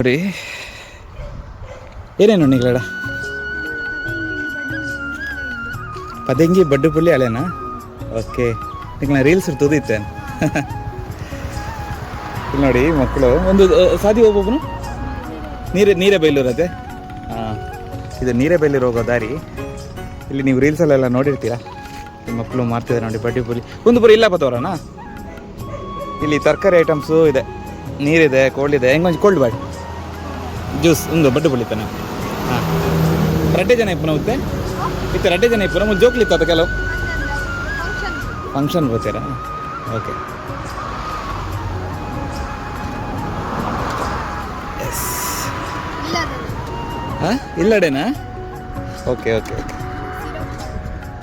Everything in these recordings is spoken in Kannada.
ನೋಡಿ ಏನೇನು ನಿಗಳಡ ಪದಂಗಿ ಬಡ್ಡು ಪುಲ್ಲಿ ಹಳೆನಾ ಓಕೆ ನಿಂಗೆ ರೀಲ್ಸ್ ಇರ್ತದಿತ್ತೇನು ಇಲ್ಲಿ ನೋಡಿ ಮಕ್ಕಳು ಒಂದು ಸಾದಿ ಒಬ್ಬೊಬ್ಬನು ನೀರೇ ಬೈಲೂರತ್ತೆ ಹಾಂ ಇದು ನೀರೇ ಬೈಲೂರು ಹೋಗೋ ದಾರಿ ಇಲ್ಲಿ ನೀವು ರೀಲ್ಸಲ್ಲೆಲ್ಲ ನೋಡಿರ್ತೀರಾ ಈ ಮಕ್ಕಳು ಮಾಡ್ತಿದ್ದಾರೆ ನೋಡಿ ಬಡ್ಡಿ ಪುಲಿ ಒಂದು ಬರೀ ಇಲ್ಲ ಬತ್ತವರನಾ ಇಲ್ಲಿ ತರಕಾರಿ ಐಟಮ್ಸು ಇದೆ ನೀರಿದೆ ಕೋಲ್ಡಿದೆ ಹೆಂಗೊಂದು ಕೋಲ್ಡ್ ಬಾಡಿ ಜ್ಯೂಸ್ ಒಂದು ಬಡ್ಡು ಪುಲಿತಾನೆ ಹಾಂ ರಡ್ಡೆ ಜನ ಇಪ್ಪನ ಹೋಗುತ್ತೆ ಇತ್ತು ರಡ್ಡೆ ಜನ ಇಪ್ಪನ ಒಂದು ಜೋಕ್ಲಿತ್ತು ಅದು ಕೆಲವು ಫಂಕ್ಷನ್ ಬರ್ತೀರಾ ಓಕೆ ಎಸ್ ಹಾಂ ಇಲ್ಲಡೇನಾ ಓಕೆ ಓಕೆ ಓಕೆ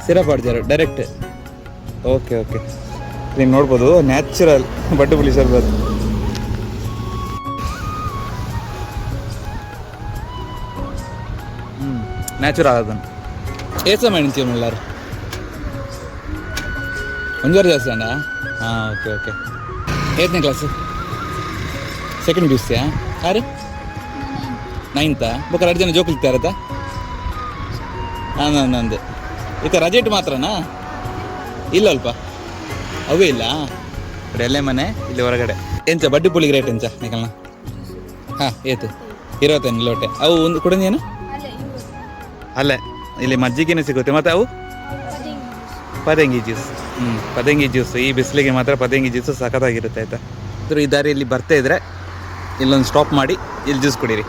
ಸಿರಪ್ ಆಡ್ತಾರೆ ಡೈರೆಕ್ಟ್ ಓಕೆ ಓಕೆ ನೀವು ನೋಡ್ಬೋದು ನ್ಯಾಚುರಲ್ ಬಡ್ಡು ಪುಲಿ ಶರ್ಬತ್ ನ್ಯಾಚುರಲ್ ಅದನ್ನು ಏಸ ಮೆಣಸಿ ಎಲ್ಲಾರು ಒಂಜೂವರೆ ಜಾಸ್ತಿ ಅಣ್ಣ ಹಾಂ ಓಕೆ ಓಕೆ 8ನೇ ಕ್ಲಾಸು ಸೆಕೆಂಡ್ ಪಿ ಯು ಸಿಯಾ ಯಾರು 9th ಬೊಕ್ಕ 2 ಜನ ಜೋಕ್ಲಿತ್ತಾರತ್ತ ಹಾಂ ನಂದು ಈಗ ರಜೆ ಇಟ್ಟು ಮಾತ್ರನಾ ಇಲ್ಲ ಅಲ್ಪ ಅವೇ ಇಲ್ಲ ಎಲ್ಲೇ ಮನೆ ಇಲ್ಲಿ ಹೊರಗಡೆ ಎಂಚ ಬಡ್ಡಿ ಪುಳಿಗೆ ರೇಟ್ ಎಂಚ ನಿಕಲ್ನ ಹಾಂ ಏತು 25 ಲೋಟೆ ಅವು ಒಂದು ಕುಡಿದೇನು ಅಲ್ಲೇ ಇಲ್ಲಿ ಮಜ್ಜಿಗೆನೂ ಸಿಗುತ್ತೆ ಮತ್ತು ಅವು ಪದಂಗಿ ಜ್ಯೂಸ್ ಪದಂಗಿ ಜ್ಯೂಸ್ ಈ ಬಿಸಿಲಿಗೆ ಮಾತ್ರ ಪದಂಗಿ ಜ್ಯೂಸು ಸಖತ್ತಾಗಿರುತ್ತೆ ಆಯಿತಾ ಈ ದಾರಿಯಲ್ಲಿ ಬರ್ತಾ ಇದ್ದರೆ ಇಲ್ಲೊಂದು ಸ್ಟಾಪ್ ಮಾಡಿ ಇಲ್ಲಿ ಜ್ಯೂಸ್ ಕುಡೀರಿ.